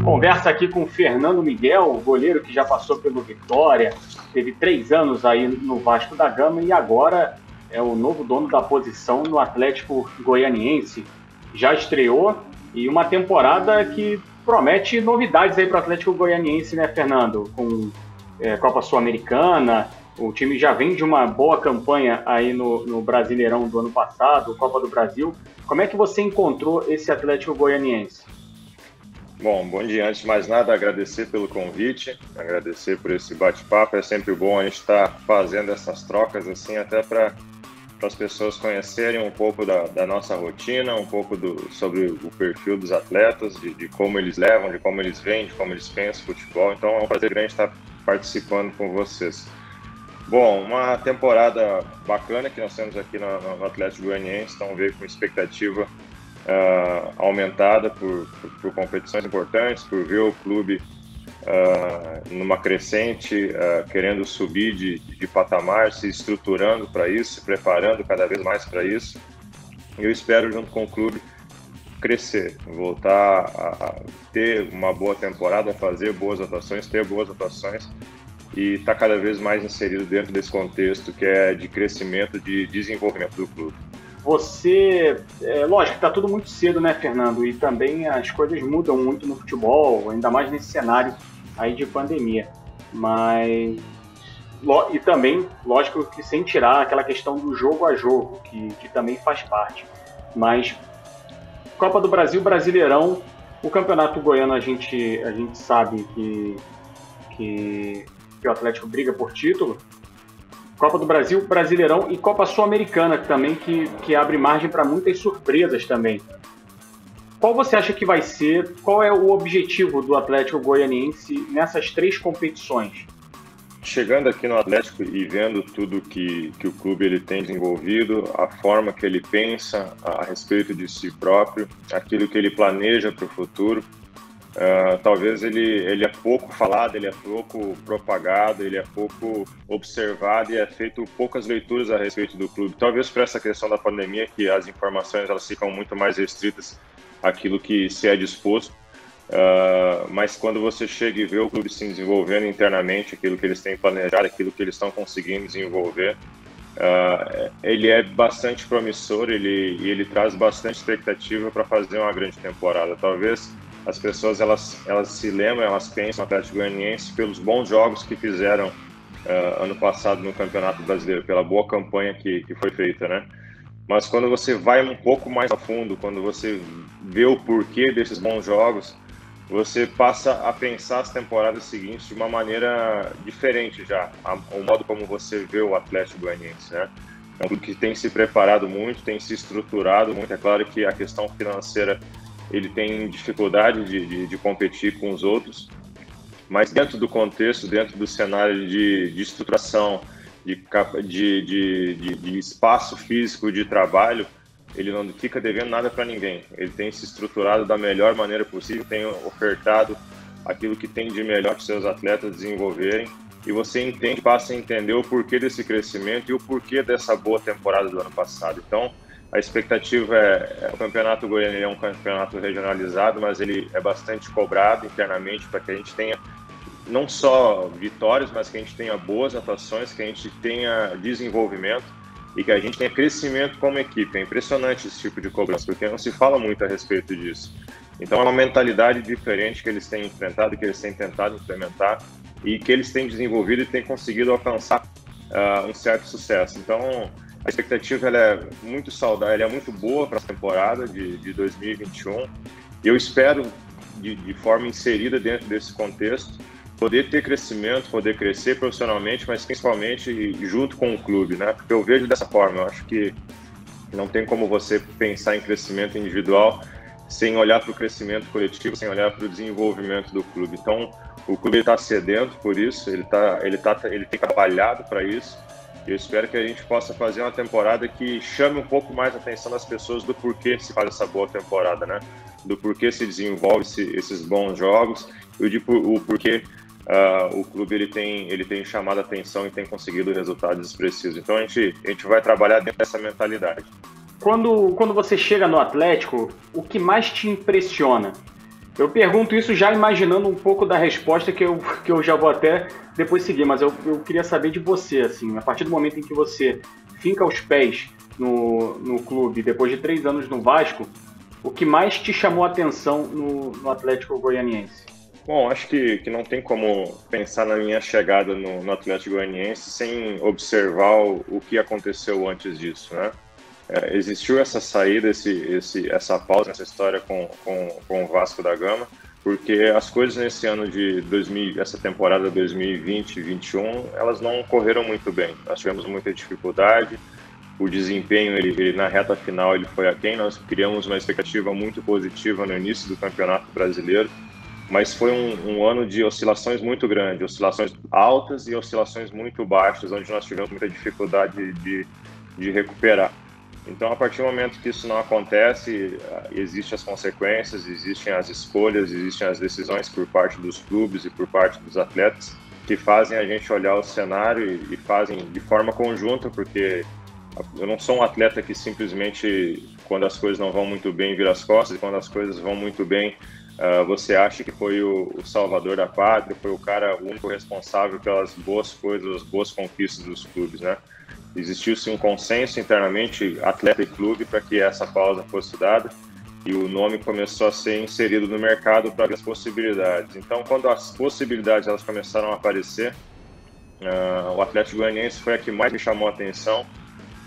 Conversa aqui com o Fernando Miguel, goleiro que já passou pelo Vitória, teve 3 anos aí no Vasco da Gama e agora é o novo dono da posição no Atlético Goianiense. Já estreou e uma temporada que promete novidades aí para o Atlético Goianiense, né, Fernando? Com Copa Sul-Americana, o time já vem de uma boa campanha aí no Brasileirão do ano passado, Copa do Brasil. Como é que você encontrou esse Atlético Goianiense? Bom dia. Antes de mais nada, agradecer pelo convite, agradecer por esse bate-papo. É sempre bom a gente estar fazendo essas trocas, assim, até para as pessoas conhecerem um pouco da nossa rotina, um pouco sobre o perfil dos atletas, de como eles levam, de como eles veem, de como eles pensam futebol. Então é um prazer grande estar participando com vocês. Bom, uma temporada bacana que nós temos aqui no Atlético Goianiense, então veio com expectativa aumentada por competições importantes, por ver o clube numa crescente, querendo subir de patamar, se estruturando para isso, se preparando cada vez mais para isso. Eu espero, junto com o clube, crescer, voltar a ter uma boa temporada, fazer boas atuações, ter boas atuações e estar cada vez mais inserido dentro desse contexto que é de crescimento, de desenvolvimento do clube. Lógico que está tudo muito cedo, né, Fernando? E também as coisas mudam muito no futebol, ainda mais nesse cenário aí de pandemia. E também, lógico que sem tirar aquela questão do jogo a jogo, que também faz parte. Mas Copa do Brasil, Brasileirão, o Campeonato Goiano a gente sabe que o Atlético briga por título. Copa do Brasil, Brasileirão e Copa Sul-Americana também, que abre margem para muitas surpresas também. Qual você acha que vai ser, qual é o objetivo do Atlético Goianiense nessas 3 competições? Chegando aqui no Atlético e vendo tudo que o clube ele tem desenvolvido, a forma que ele pensa a respeito de si próprio, aquilo que ele planeja para o futuro, talvez ele é pouco falado, ele é pouco propagado, ele é pouco observado e é feito poucas leituras a respeito do clube. Talvez por essa questão da pandemia, que as informações elas ficam muito mais restritas àquilo que se é disposto. Mas quando você chega e vê o clube se desenvolvendo internamente, aquilo que eles têm planejado, aquilo que eles estão conseguindo desenvolver, ele é bastante promissor, ele traz bastante expectativa para fazer uma grande temporada. Talvez as pessoas elas se lembram, elas pensam no Atlético Goianiense pelos bons jogos que fizeram ano passado no Campeonato Brasileiro, pela boa campanha que foi feita, né? Mas quando você vai um pouco mais a fundo, quando você vê o porquê desses bons jogos, você passa a pensar as temporadas seguintes de uma maneira diferente já, o modo como você vê o Atlético Goianiense, né? É um clube que tem se preparado muito, tem se estruturado muito. É claro que a questão financeira ele tem dificuldade de competir com os outros, mas dentro do contexto, dentro do cenário de estruturação, de espaço físico de trabalho, ele não fica devendo nada para ninguém. Ele tem se estruturado da melhor maneira possível, tem ofertado aquilo que tem de melhor para os seus atletas desenvolverem, e você passa a entender o porquê desse crescimento e o porquê dessa boa temporada do ano passado. Então, a expectativa o Campeonato Goiano é um campeonato regionalizado, mas ele é bastante cobrado internamente para que a gente tenha não só vitórias, mas que a gente tenha boas atuações, que a gente tenha desenvolvimento e que a gente tenha crescimento como equipe. É impressionante esse tipo de cobrança, porque não se fala muito a respeito disso. Então é uma mentalidade diferente que eles têm enfrentado, que eles têm tentado implementar e que eles têm desenvolvido e têm conseguido alcançar um certo sucesso. Então, a expectativa ela é muito saudável, ela é muito boa para a temporada de 2021 e eu espero, de forma inserida dentro desse contexto, poder ter crescimento, poder crescer profissionalmente, mas principalmente junto com o clube, né? Porque eu vejo dessa forma, eu acho que não tem como você pensar em crescimento individual sem olhar para o crescimento coletivo, sem olhar para o desenvolvimento do clube. Então, o clube está sedento por isso, ele tem trabalhado para isso. Eu espero que a gente possa fazer uma temporada que chame um pouco mais a atenção das pessoas do porquê se faz essa boa temporada, né? Do porquê se desenvolve esses bons jogos e o porquê o clube ele tem chamado a atenção e tem conseguido resultados expressivos. Então a gente vai trabalhar dentro dessa mentalidade. Quando você chega no Atlético, o que mais te impressiona? Eu pergunto isso já imaginando um pouco da resposta que eu já vou até depois seguir, mas eu queria saber de você, assim, a partir do momento em que você finca os pés no clube, depois de 3 anos no Vasco, o que mais te chamou a atenção no Atlético Goianiense? Bom, acho que não tem como pensar na minha chegada no Atlético Goianiense sem observar o que aconteceu antes disso, né? Existiu essa saída, essa pausa nessa história com o Vasco da Gama, porque as coisas nesse ano de 2000, essa temporada 2020-21, elas não correram muito bem. Nós tivemos muita dificuldade, o desempenho ele na reta final ele foi aquém. Nós criamos uma expectativa muito positiva no início do Campeonato Brasileiro, mas foi um ano de oscilações muito grandes, oscilações altas e oscilações muito baixas, onde nós tivemos muita dificuldade de recuperar. Então, a partir do momento que isso não acontece, existem as consequências, existem as escolhas, existem as decisões por parte dos clubes e por parte dos atletas que fazem a gente olhar o cenário e fazem de forma conjunta, porque eu não sou um atleta que simplesmente, quando as coisas não vão muito bem, vira as costas, e quando as coisas vão muito bem, você acha que foi o salvador da pátria, foi o único responsável pelas boas coisas, as boas conquistas dos clubes, né? Existiu-se um consenso internamente, atleta e clube, para que essa pausa fosse dada, e o nome começou a ser inserido no mercado para ver as possibilidades. Então, quando as possibilidades elas começaram a aparecer, o Atlético Goianiense foi a que mais me chamou a atenção,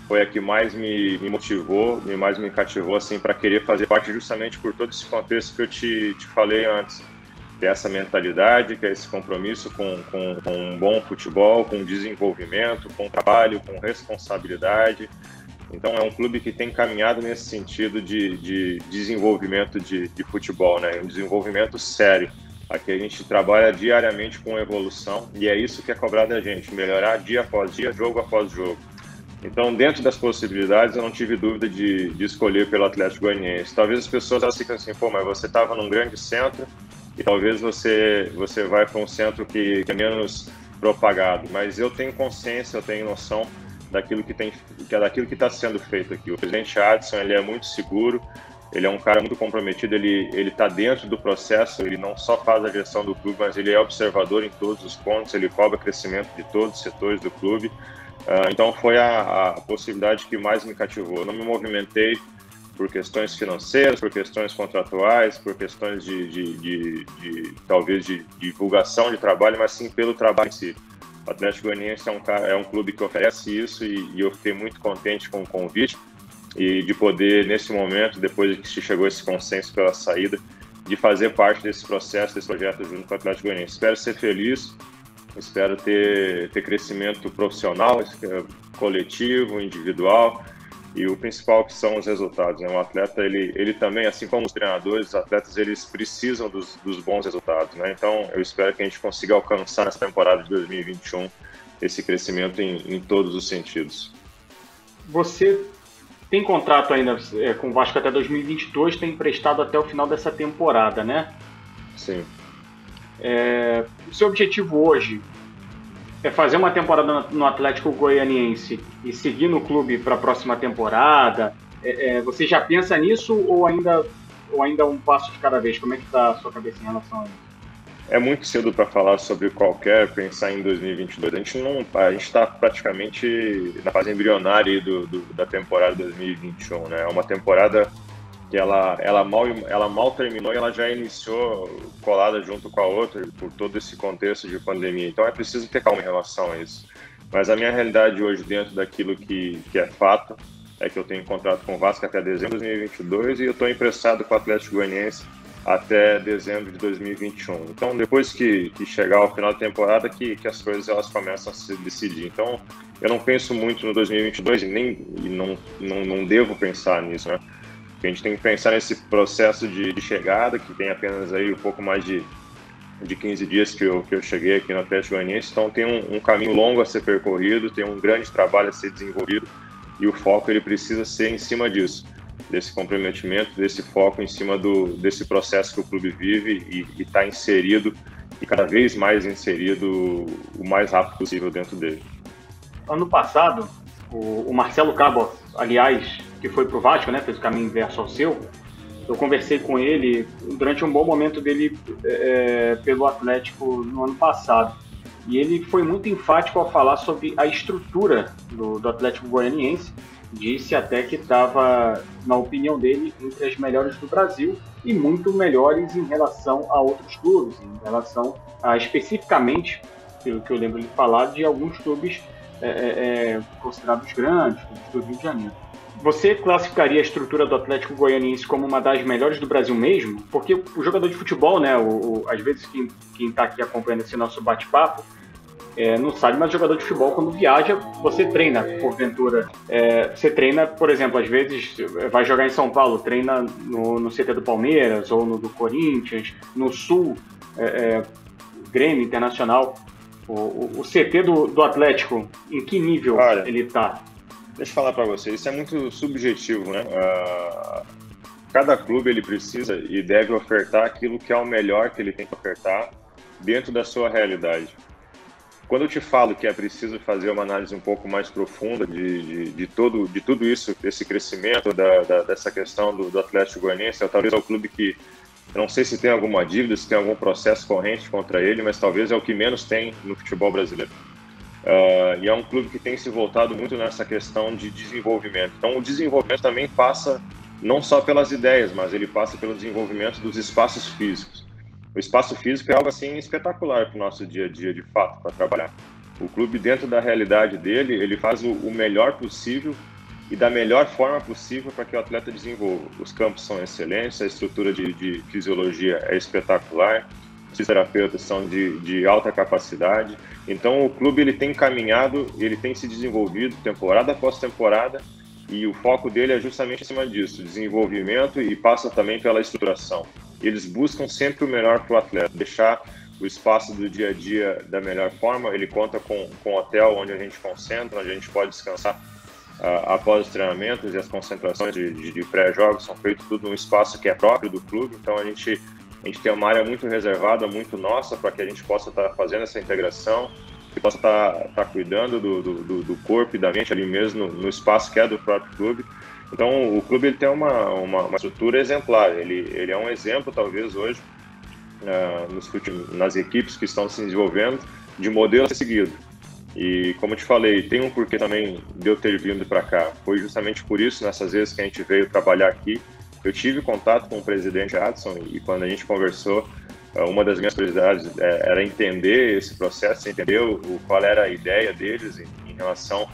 foi a que mais me motivou, mais me cativou assim, para querer fazer parte, justamente por todo esse contexto que eu te falei antes. Que é essa mentalidade, que é esse compromisso com um bom futebol, com desenvolvimento, com trabalho, com responsabilidade. Então é um clube que tem caminhado nesse sentido de desenvolvimento de futebol, né? Um desenvolvimento sério. Aqui a gente trabalha diariamente com evolução e é isso que é cobrado da gente, melhorar dia após dia, jogo após jogo. Então, dentro das possibilidades, eu não tive dúvida de escolher pelo Atlético Goianiense. Talvez as pessoas elas ficam assim, pô, mas você estava num grande centro, e talvez você vai para um centro que é menos propagado, mas eu tenho consciência, eu tenho noção daquilo que está sendo feito aqui. O presidente Adson, ele é muito seguro, ele é um cara muito comprometido, ele está dentro do processo, ele não só faz a gestão do clube, mas ele é observador em todos os pontos, ele cobra crescimento de todos os setores do clube. Então foi a possibilidade que mais me cativou. Eu não me movimentei por questões financeiras, por questões contratuais, por questões talvez de divulgação de trabalho, mas sim pelo trabalho em si. O Atlético Goianiense é um clube que oferece isso e eu fiquei muito contente com o convite e de poder, nesse momento, depois que se chegou esse consenso pela saída, de fazer parte desse processo, desse projeto junto com o Atlético Goianiense. Espero ser feliz, espero ter crescimento profissional, coletivo, individual, e o principal que são os resultados, né? Um atleta, ele também, assim como os treinadores, os atletas, eles precisam dos bons resultados, né? Então, eu espero que a gente consiga alcançar nessa temporada de 2021 esse crescimento em todos os sentidos. Você tem contrato ainda com o Vasco até 2022, tem emprestado até o final dessa temporada, né? Sim. O seu objetivo hoje é fazer uma temporada no Atlético Goianiense e seguir no clube para a próxima temporada? Você já pensa nisso ou ainda um passo de cada vez? Como é que está a sua cabeça em relação a isso? É muito cedo para falar sobre pensar em 2022. A gente está praticamente na fase embrionária da temporada 2021, né? É uma temporada que ela mal terminou e ela já iniciou colada junto com a outra por todo esse contexto de pandemia. Então é preciso ter calma em relação a isso. Mas a minha realidade hoje, dentro daquilo que é fato, é que eu tenho contrato com o Vasco até dezembro de 2022 e eu estou emprestado com o Atlético Goianiense até dezembro de 2021. Então, depois que chegar ao final da temporada, que as coisas elas começam a se decidir. Então, eu não penso muito no 2022 e não devo pensar nisso, né? A gente tem que pensar nesse processo de chegada, que tem apenas aí um pouco mais de 15 dias que eu cheguei aqui no Atlético Goianiense. Então, tem um caminho longo a ser percorrido, tem um grande trabalho a ser desenvolvido e o foco ele precisa ser em cima disso, desse comprometimento, desse foco em cima desse processo que o clube vive e está inserido e cada vez mais inserido o mais rápido possível dentro dele. Ano passado, o Marcelo Cabo, aliás, que foi para o Vasco, né, fez o caminho inverso ao seu, Eu conversei com ele durante um bom momento dele pelo Atlético no ano passado. E ele foi muito enfático ao falar sobre a estrutura do Atlético Goianiense. Disse até que estava, na opinião dele, entre as melhores do Brasil e muito melhores em relação a outros clubes, em relação a, especificamente, pelo que eu lembro de falar, de alguns clubes considerados grandes, clubes do Rio de Janeiro. Você classificaria a estrutura do Atlético Goianiense como uma das melhores do Brasil mesmo? Porque o jogador de futebol, né, às vezes quem está aqui acompanhando esse nosso bate-papo, não sabe, mas jogador de futebol, quando viaja, você treina, porventura. Você treina, por exemplo, às vezes vai jogar em São Paulo, treina no CT do Palmeiras ou no do Corinthians, no Sul, Grêmio Internacional. O CT do Atlético, em que nível ele está? Deixa eu falar para você, isso é muito subjetivo, né? Cada clube ele precisa e deve ofertar aquilo que é o melhor que ele tem que ofertar dentro da sua realidade. Quando eu te falo que é preciso fazer uma análise um pouco mais profunda de tudo isso, desse crescimento, dessa questão do Atlético Goianiense, talvez é o clube que, não sei se tem alguma dívida, se tem algum processo corrente contra ele, mas talvez é o que menos tem no futebol brasileiro. E é um clube que tem se voltado muito nessa questão de desenvolvimento. Então, o desenvolvimento também passa não só pelas ideias, mas ele passa pelo desenvolvimento dos espaços físicos. O espaço físico é algo assim espetacular para o nosso dia a dia, de fato, para trabalhar. O clube, dentro da realidade dele, ele faz o melhor possível e da melhor forma possível para que o atleta desenvolva. Os campos são excelentes, a estrutura de fisiologia é espetacular, os fisioterapeutas são de alta capacidade. Então, o clube ele tem caminhado, ele tem se desenvolvido temporada após temporada, e o foco dele é justamente em cima disso, desenvolvimento, e passa também pela estruturação. Eles buscam sempre o melhor para o atleta, deixar o espaço do dia a dia da melhor forma. Ele conta com um hotel onde a gente concentra, onde a gente pode descansar após os treinamentos, e as concentrações de pré-jogos são feitas tudo num espaço que é próprio do clube. Então a gente tem uma área muito reservada, muito nossa, para que a gente possa estar fazendo essa integração, que possa estar cuidando do corpo e da mente ali mesmo no espaço que é do próprio clube. Então, o clube ele tem uma estrutura exemplar. Ele é um exemplo, talvez, hoje, nas equipes que estão se desenvolvendo, de modelo a ser seguido. E, como eu te falei, tem um porquê também de eu ter vindo para cá. Foi justamente por isso, nessas vezes que a gente veio trabalhar aqui, eu tive contato com o presidente Adson, e quando a gente conversou, uma das minhas prioridades era entender esse processo, entender qual era a ideia deles em relação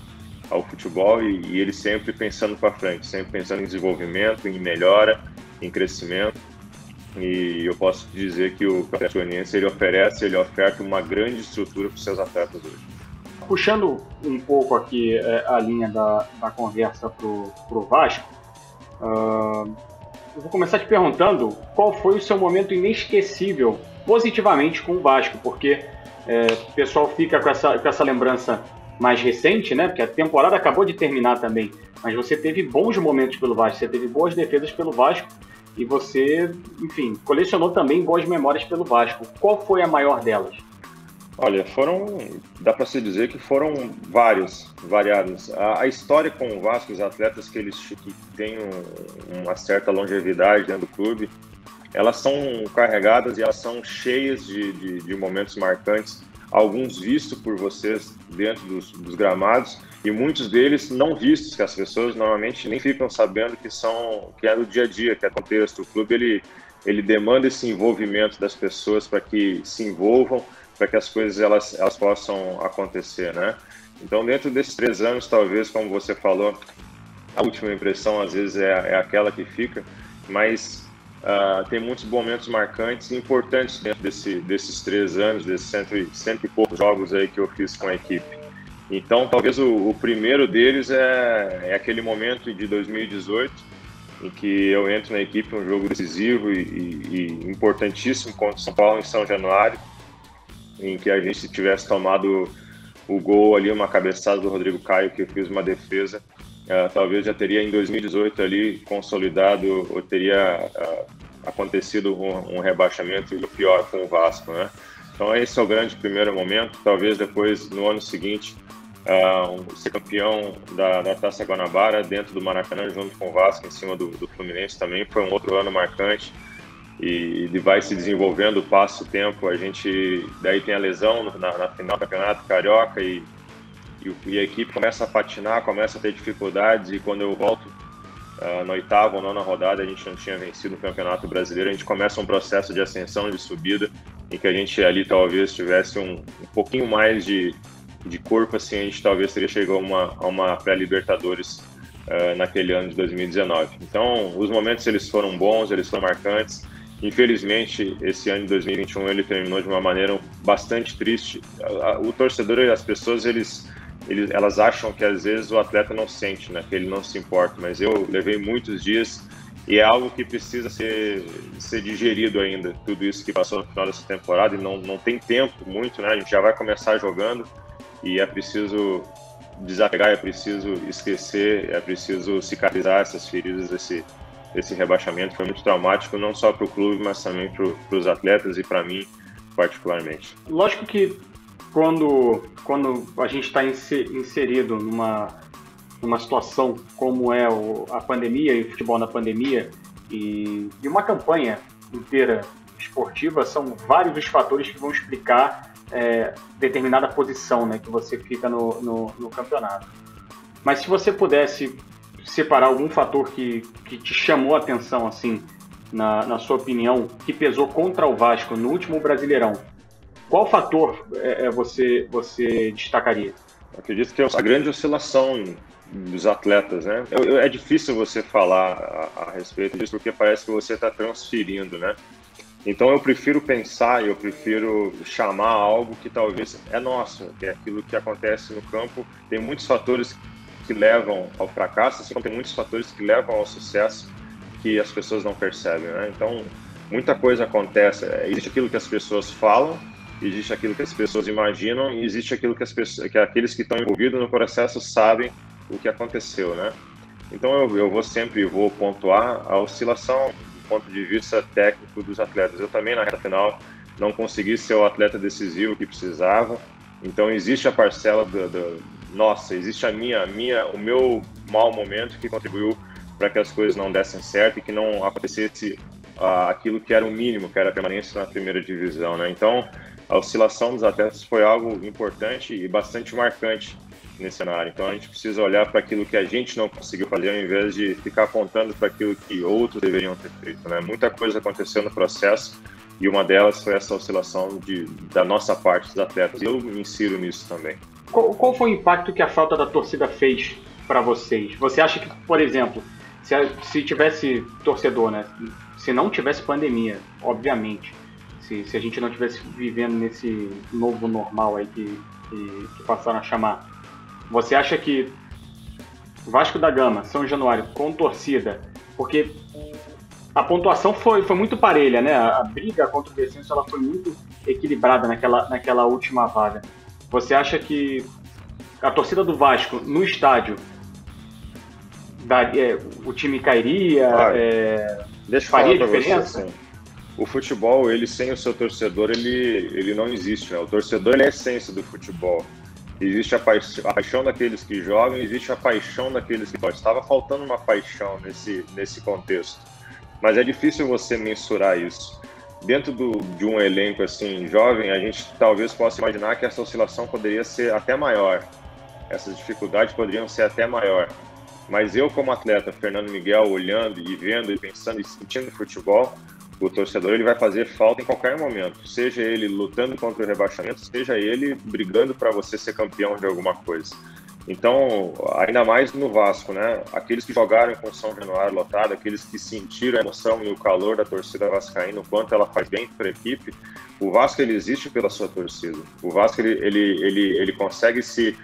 ao futebol, e ele sempre pensando para frente, sempre pensando em desenvolvimento, em melhora, em crescimento. E eu posso dizer que o Atlético Goianiense ele oferta uma grande estrutura para os seus atletas hoje. Puxando um pouco aqui a linha da conversa pro Vasco, eu vou começar te perguntando qual foi o seu momento inesquecível, positivamente, com o Vasco, porque o pessoal fica com essa lembrança mais recente, né? Porque a temporada acabou de terminar também, mas você teve bons momentos pelo Vasco, você teve boas defesas pelo Vasco e você, enfim, colecionou também boas memórias pelo Vasco. Qual foi a maior delas? Olha, dá para se dizer que foram variadas. A história com o Vasco, os atletas que têm uma certa longevidade dentro do clube, elas são carregadas e elas são cheias de momentos marcantes, alguns vistos por vocês dentro dos gramados e muitos deles não vistos, que as pessoas normalmente nem ficam sabendo que é do dia a dia, que é contexto. O clube ele demanda esse envolvimento das pessoas para que se envolvam, para que as coisas elas possam acontecer, né? Então, dentro desses 3 anos, talvez, como você falou, a última impressão às vezes é aquela que fica, mas tem muitos momentos marcantes e importantes dentro desses 3 anos, desses cento e poucos jogos aí que eu fiz com a equipe. Então, talvez o primeiro deles é aquele momento de 2018, em que eu entro na equipe, um jogo decisivo e importantíssimo contra o São Paulo em São Januário, em que a gente tivesse tomado o gol ali, uma cabeçada do Rodrigo Caio, que eu fiz uma defesa, talvez já teria em 2018 ali consolidado, ou teria acontecido um rebaixamento, e o pior com o Vasco, né? Então esse é o grande primeiro momento. Talvez depois, no ano seguinte, ser campeão da Taça Guanabara dentro do Maracanã, junto com o Vasco, em cima do Fluminense também. Foi um outro ano marcante e vai se desenvolvendo, passa o tempo. A gente daí tem a lesão na final do Campeonato Carioca e a equipe começa a patinar, começa a ter dificuldades, e quando eu volto na 8ª ou 9ª rodada, a gente não tinha vencido o Campeonato Brasileiro, a gente começa um processo de ascensão, de subida, em que a gente ali talvez tivesse um pouquinho mais de corpo, assim, a gente talvez teria chegado a uma pré-Libertadores naquele ano de 2019. Então, os momentos eles foram bons, eles foram marcantes. Infelizmente, esse ano de 2021 ele terminou de uma maneira bastante triste. O torcedor e as pessoas, elas acham que às vezes o atleta não sente, né, que ele não se importa, mas eu levei muitos dias e é algo que precisa ser digerido ainda, tudo isso que passou no final dessa temporada, e não tem tempo muito, né, a gente já vai começar jogando e é preciso desapegar, é preciso esquecer, é preciso cicatrizar essas feridas desse rebaixamento. Foi muito traumático, não só para o clube, mas também para os atletas e para mim particularmente. Lógico que quando a gente está inserido numa situação como é a pandemia e o futebol na pandemia e uma campanha inteira esportiva, são vários os fatores que vão explicar determinada posição, né, que você fica no campeonato. Mas se você pudesse separar algum fator que te chamou a atenção, assim, na sua opinião, que pesou contra o Vasco no último Brasileirão, qual fator você destacaria? Eu acredito que é a grande oscilação dos atletas, né? É difícil você falar a respeito disso, porque parece que você está transferindo, né? Então eu prefiro pensar, eu prefiro chamar algo que talvez é nosso, que é aquilo que acontece no campo. Tem muitos fatores que levam ao fracasso, assim como tem muitos fatores que levam ao sucesso que as pessoas não percebem, né? Então, muita coisa acontece. Existe aquilo que as pessoas falam, existe aquilo que as pessoas imaginam e existe aquilo que aqueles que estão envolvidos no processo sabem o que aconteceu, né? Então, eu vou pontuar a oscilação do ponto de vista técnico dos atletas. Eu também, na reta final, não consegui ser o atleta decisivo que precisava. Então, existe a parcela nossa, existe o meu mau momento que contribuiu para que as coisas não dessem certo e que não acontecesse aquilo que era o mínimo, que era a permanência na primeira divisão, né? Então, a oscilação dos atletas foi algo importante e bastante marcante nesse cenário. Então, a gente precisa olhar para aquilo que a gente não conseguiu fazer, ao invés de ficar apontando para aquilo que outros deveriam ter feito, né? Muita coisa aconteceu no processo e uma delas foi essa oscilação da nossa parte dos atletas. Eu me insiro nisso também. Qual foi o impacto que a falta da torcida fez para vocês? Você acha que, por exemplo, se tivesse torcedor, né? Se não tivesse pandemia, obviamente, se a gente não estivesse vivendo nesse novo normal aí que passaram a chamar, você acha que Vasco da Gama, São Januário, com torcida, porque a pontuação foi muito parelha, né? A briga contra o descenso ela foi muito equilibrada naquela última vaga. Você acha que a torcida do Vasco no estádio, o time cairia? Deixa eu falar para você, assim, o futebol, ele sem o seu torcedor, ele não existe, né? O torcedor ele é a essência do futebol. Existe a paixão daqueles que jogam, existe a paixão daqueles que gostam. Estava faltando uma paixão nesse contexto. Mas é difícil você mensurar isso. Dentro de um elenco assim jovem, a gente talvez possa imaginar que essa oscilação poderia ser até maior. Essas dificuldades poderiam ser até maior. Mas eu, como atleta, Fernando Miguel, olhando e vendo e pensando e sentindo futebol, o torcedor ele vai fazer falta em qualquer momento. Seja ele lutando contra o rebaixamento, seja ele brigando para você ser campeão de alguma coisa. Então, ainda mais no Vasco, né? Aqueles que jogaram com São Januário lotado, aqueles que sentiram a emoção e o calor da torcida vascaína, o quanto ela faz bem para a equipe, o Vasco ele existe pela sua torcida. O Vasco ele consegue se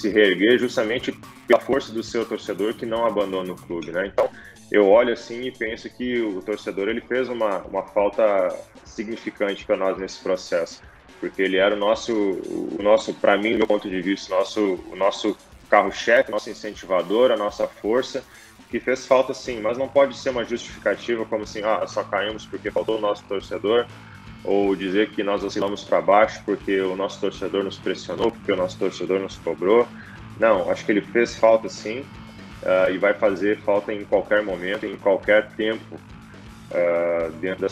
reerguer justamente pela força do seu torcedor que não abandona o clube, né? Então, eu olho assim e penso que o torcedor ele fez uma falta significante para nós nesse processo. Porque ele era o nosso, para mim, do meu ponto de vista, o nosso carro-chefe, nosso incentivador, a nossa força, que fez falta sim, mas não pode ser uma justificativa como assim, só caímos porque faltou o nosso torcedor. ou dizer que nós oscilamos para baixo porque o nosso torcedor nos pressionou, porque o nosso torcedor nos cobrou. Não, acho que ele fez falta sim, e vai fazer falta em qualquer momento, em qualquer tempo, dentro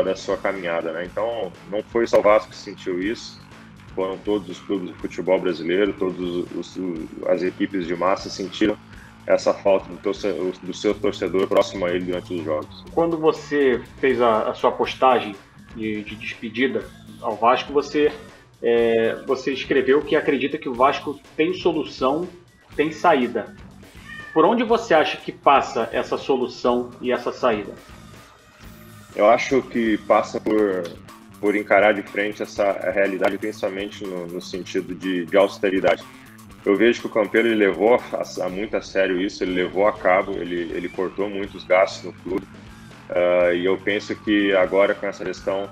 da sua caminhada, né? Então, não foi só o Vasco que sentiu isso, foram todos os clubes de futebol brasileiro, as equipes de massa sentiram essa falta do seu torcedor próximo a ele durante os jogos. Quando você fez a sua postagem de despedida ao Vasco, você escreveu que acredita que o Vasco tem solução, tem saída. Por onde você acha que passa essa solução e essa saída? Eu acho que passa por encarar de frente essa realidade, principalmente no sentido de austeridade. Eu vejo que o Campelo ele levou muito a sério isso, ele levou a cabo, ele cortou muitos gastos no clube, e eu penso que agora com essa gestão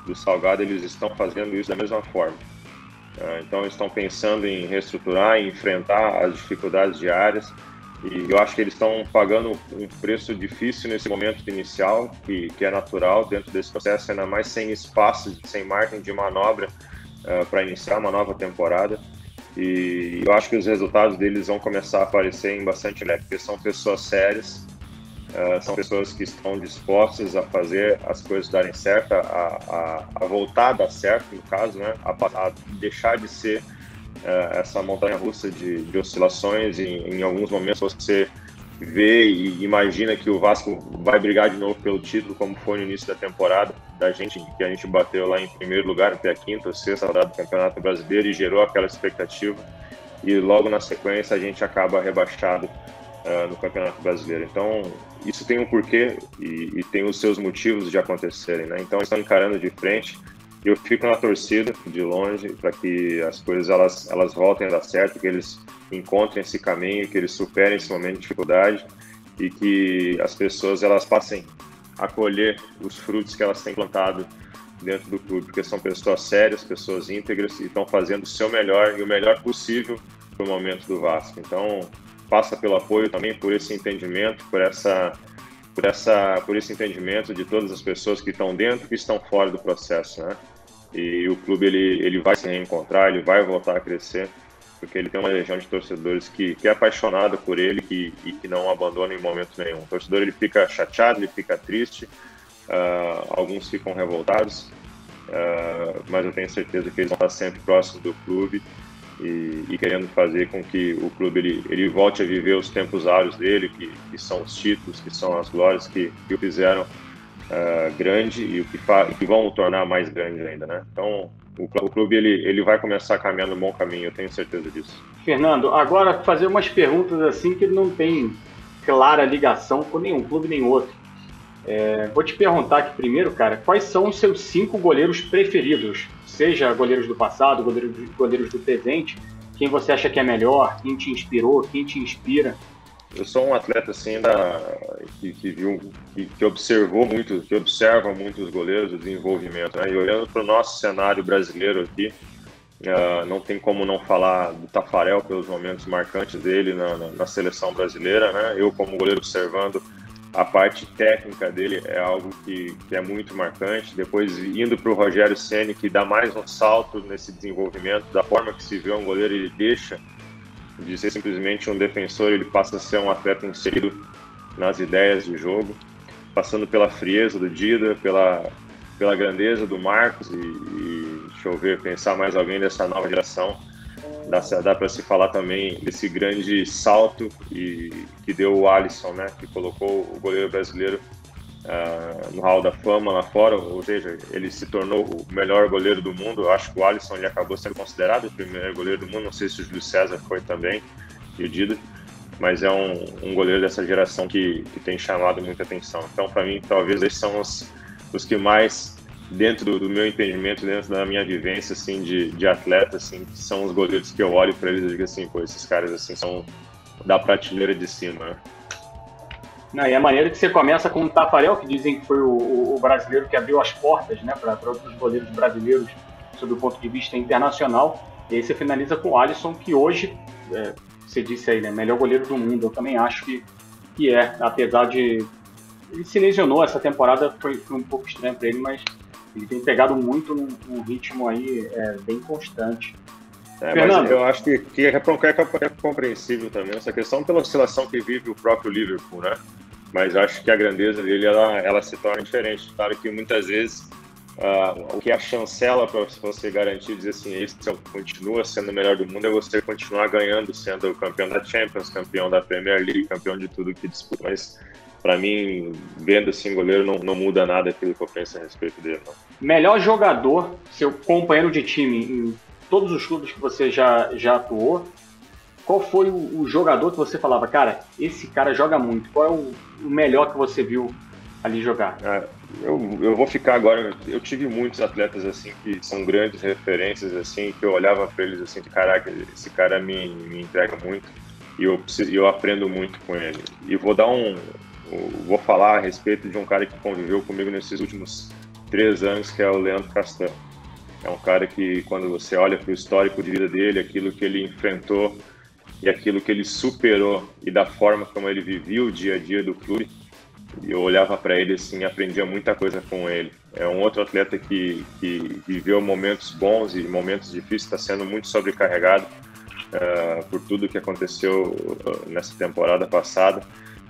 do Salgado eles estão fazendo isso da mesma forma. Então eles estão pensando em reestruturar, em enfrentar as dificuldades diárias, e eu acho que eles estão pagando um preço difícil nesse momento inicial, que é natural dentro desse processo, ainda mais sem espaço, sem margem de manobra para iniciar uma nova temporada. E eu acho que os resultados deles vão começar a aparecer em bastante breve, porque são pessoas sérias, são pessoas que estão dispostas a fazer as coisas darem certo, a voltar a dar certo, no caso, né? A deixar de ser essa montanha-russa de oscilações. Em alguns momentos você vê e imagina que o Vasco vai brigar de novo pelo título, como foi no início da temporada, que a gente bateu lá em primeiro lugar até a quinta ou sexta rodada do Campeonato Brasileiro e gerou aquela expectativa, e logo na sequência a gente acaba rebaixado no Campeonato Brasileiro. Então isso tem um porquê e tem os seus motivos de acontecerem, né? Então estão encarando de frente. Eu fico na torcida de longe para que as coisas elas voltem a dar certo, que eles encontrem esse caminho, que eles superem esse momento de dificuldade e que as pessoas elas passem a colher os frutos que elas têm plantado dentro do clube, porque são pessoas sérias, pessoas íntegras e estão fazendo o seu melhor e o melhor possível para o momento do Vasco. Então passa pelo apoio também, por esse entendimento, por esse entendimento de todas as pessoas que estão dentro e que estão fora do processo, né? E o clube ele vai se reencontrar, ele vai voltar a crescer, porque ele tem uma legião de torcedores que é apaixonada por ele e que não abandona em momento nenhum. O torcedor ele fica chateado, ele fica triste, alguns ficam revoltados, mas eu tenho certeza que eles vão estar sempre próximos do clube e querendo fazer com que o clube ele volte a viver os tempos áureos dele, que são os títulos, que são as glórias que o fizeram grande e que vão o tornar mais grande ainda, né? Então o clube ele vai começar a caminhar no bom caminho, eu tenho certeza disso. Fernando, agora fazer umas perguntas assim que não tem clara ligação com nenhum clube nem outro. Vou te perguntar aqui primeiro, cara, quais são os seus 5 goleiros preferidos? Seja goleiros do passado, goleiros do presente, quem você acha que é melhor, quem te inspirou, quem te inspira? Eu sou um atleta assim que observou muito, que observa muito os goleiros, o desenvolvimento, né? E olhando para o nosso cenário brasileiro aqui, não tem como não falar do Taffarel pelos momentos marcantes dele na seleção brasileira, né? Eu como goleiro observando a parte técnica dele é algo que é muito marcante. Depois indo para o Rogério Ceni, que dá mais um salto nesse desenvolvimento, da forma que se vê um goleiro, ele deixa de ser simplesmente um defensor, ele passa a ser um atleta inserido nas ideias de jogo, passando pela frieza do Dida, pela grandeza do Marcos e deixa eu ver, pensar mais alguém dessa nova geração. Dá para se falar também desse grande salto que deu o Alisson, né, que colocou o goleiro brasileiro no Hall da Fama lá fora, ou seja, ele se tornou o melhor goleiro do mundo. Eu acho que o Alisson ele acabou sendo considerado o primeiro goleiro do mundo, não sei se o Júlio César foi também, e o Dida, mas é um goleiro dessa geração que tem chamado muita atenção. Então, para mim, talvez esses são os que mais, dentro do meu entendimento, dentro da minha vivência assim, de atleta, assim, são os goleiros que eu olho para eles e digo assim, pô, esses caras assim, são da prateleira de cima, né? Não, e a maneira que você começa com o Taffarel, que dizem que foi o brasileiro que abriu as portas, né, para outros goleiros brasileiros sob o ponto de vista internacional, e aí você finaliza com o Alisson, que hoje, você disse aí, né, melhor goleiro do mundo. Eu também acho que apesar de... Ele se lesionou essa temporada, foi um pouco estranho para ele, mas Ele tem pegado muito num ritmo aí bem constante. Mas eu acho que é compreensível também essa questão pela oscilação que vive o próprio Liverpool, né? Mas acho que a grandeza dele, ela se torna diferente. Claro que muitas vezes o que a chancela para você garantir, dizer assim, esse continua sendo o melhor do mundo, é você continuar ganhando, sendo campeão da Champions, campeão da Premier League, campeão de tudo que disputa. Mas, para mim, vendo assim, goleiro não muda nada aquilo que eu penso a respeito dele, não. Melhor jogador, seu companheiro de time em todos os clubes que você já atuou, qual foi o jogador que você falava, cara, esse cara joga muito? Qual é o melhor que você viu ali jogar? Eu vou ficar agora. Eu tive muitos atletas assim que são grandes referências, assim, que eu olhava para eles assim, de caraca, esse cara me entrega muito e eu aprendo muito com ele. E vou falar a respeito de um cara que conviveu comigo nesses últimos 3 anos, que é o Leandro Castan. É um cara que, quando você olha para o histórico de vida dele, aquilo que ele enfrentou e aquilo que ele superou e da forma como ele vivia o dia a dia do clube, eu olhava para ele assim e aprendia muita coisa com ele. É um outro atleta que viveu momentos bons e momentos difíceis, está sendo muito sobrecarregado por tudo que aconteceu nessa temporada passada,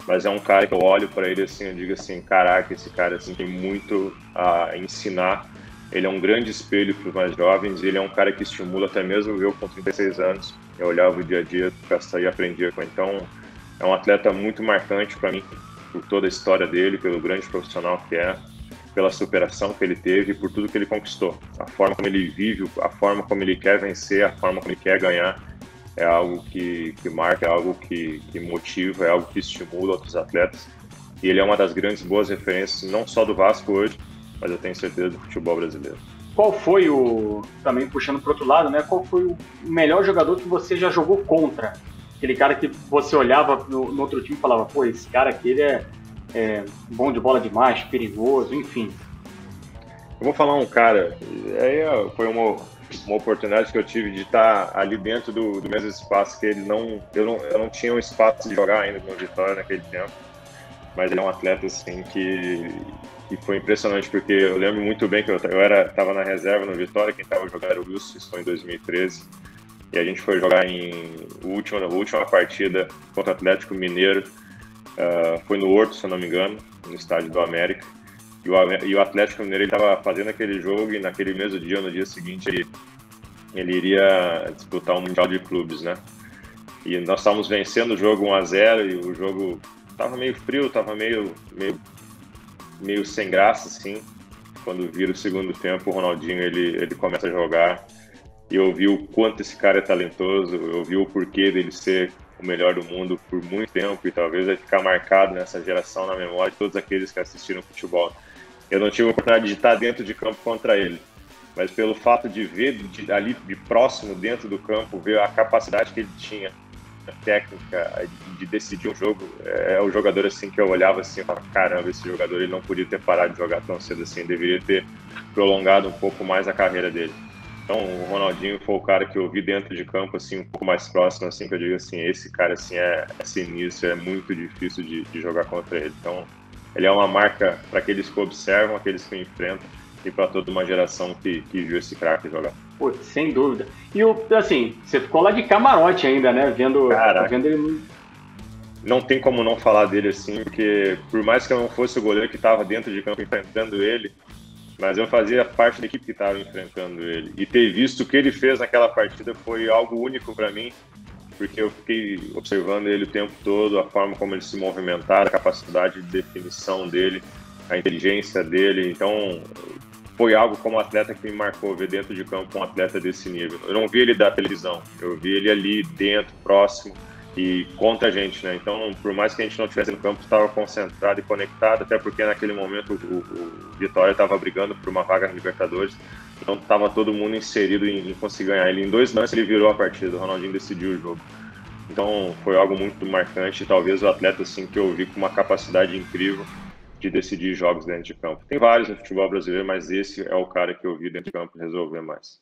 mas é um cara que eu olho para ele assim, eu digo assim, caraca, esse cara assim, tem muito a ensinar. Ele é um grande espelho para os mais jovens, ele é um cara que estimula até mesmo eu com 36 anos. Eu olhava o dia a dia do Castan e aprendia com ele. Então, é um atleta muito marcante para mim, por toda a história dele, pelo grande profissional que é, pela superação que ele teve e por tudo que ele conquistou. A forma como ele vive, a forma como ele quer vencer, a forma como ele quer ganhar, é algo que marca, é algo que motiva, é algo que estimula outros atletas. E ele é uma das grandes boas referências, não só do Vasco hoje, mas eu tenho certeza do futebol brasileiro. Qual foi também puxando para o outro lado, né? Qual foi o melhor jogador que você já jogou contra? Aquele cara que você olhava no outro time e falava, pô, esse cara aqui ele é bom de bola demais, perigoso, enfim. Eu vou falar um cara, aí foi uma oportunidade que eu tive de estar ali dentro do mesmo espaço que ele. Eu não tinha um espaço de jogar ainda no Vitória naquele tempo, mas ele é um atleta assim que foi impressionante, porque eu lembro muito bem que eu estava na reserva no Vitória, quem estava jogando era o Wilson, isso foi em 2013, e a gente foi jogar na última partida contra o Atlético Mineiro, foi no Horto, se eu não me engano, no estádio do América, e o Atlético Mineiro estava fazendo aquele jogo, e naquele mesmo dia, no dia seguinte, ele iria disputar o Mundial de Clubes, né? E nós estávamos vencendo o jogo 1-0, e o jogo estava meio frio, estava meio sem graça, assim. Quando vira o segundo tempo, o Ronaldinho, ele começa a jogar, e eu vi o quanto esse cara é talentoso, eu vi o porquê dele ser o melhor do mundo por muito tempo, e talvez vai ficar marcado nessa geração na memória de todos aqueles que assistiram futebol. Eu não tive a oportunidade de estar dentro de campo contra ele, mas pelo fato de ver ali de próximo, dentro do campo, ver a capacidade que ele tinha, a técnica de decidir um jogo, é o jogador assim que eu olhava assim e falava, caramba, esse jogador ele não podia ter parado de jogar tão cedo assim, deveria ter prolongado um pouco mais a carreira dele. Então o Ronaldinho foi o cara que eu vi dentro de campo assim, um pouco mais próximo, assim, que eu digo assim, esse cara assim é sinistro, é muito difícil de jogar contra ele. Então ele é uma marca para aqueles que observam, aqueles que enfrentam, e para toda uma geração que viu esse craque jogar. Pô, sem dúvida. E assim, você ficou lá de camarote ainda, né? Vendo ele. Não tem como não falar dele assim, porque por mais que eu não fosse o goleiro que estava dentro de campo enfrentando ele, mas eu fazia parte da equipe que estava enfrentando ele. E ter visto o que ele fez naquela partida foi algo único para mim, porque eu fiquei observando ele o tempo todo, a forma como ele se movimentava, a capacidade de definição dele, a inteligência dele. Então, foi algo como atleta que me marcou, ver dentro de campo um atleta desse nível. Eu não vi ele da televisão, eu vi ele ali dentro, próximo e contra a gente, né? Então, por mais que a gente não estivesse no campo, estava concentrado e conectado, até porque naquele momento o Vitória estava brigando por uma vaga na Libertadores, então estava todo mundo inserido em conseguir ganhar. Ele, em 2 lances, ele virou a partida, o Ronaldinho decidiu o jogo. Então, foi algo muito marcante, talvez o atleta assim, que eu vi com uma capacidade incrível de decidir jogos dentro de campo. Tem vários no futebol brasileiro, mas esse é o cara que eu vi dentro de campo resolver mais.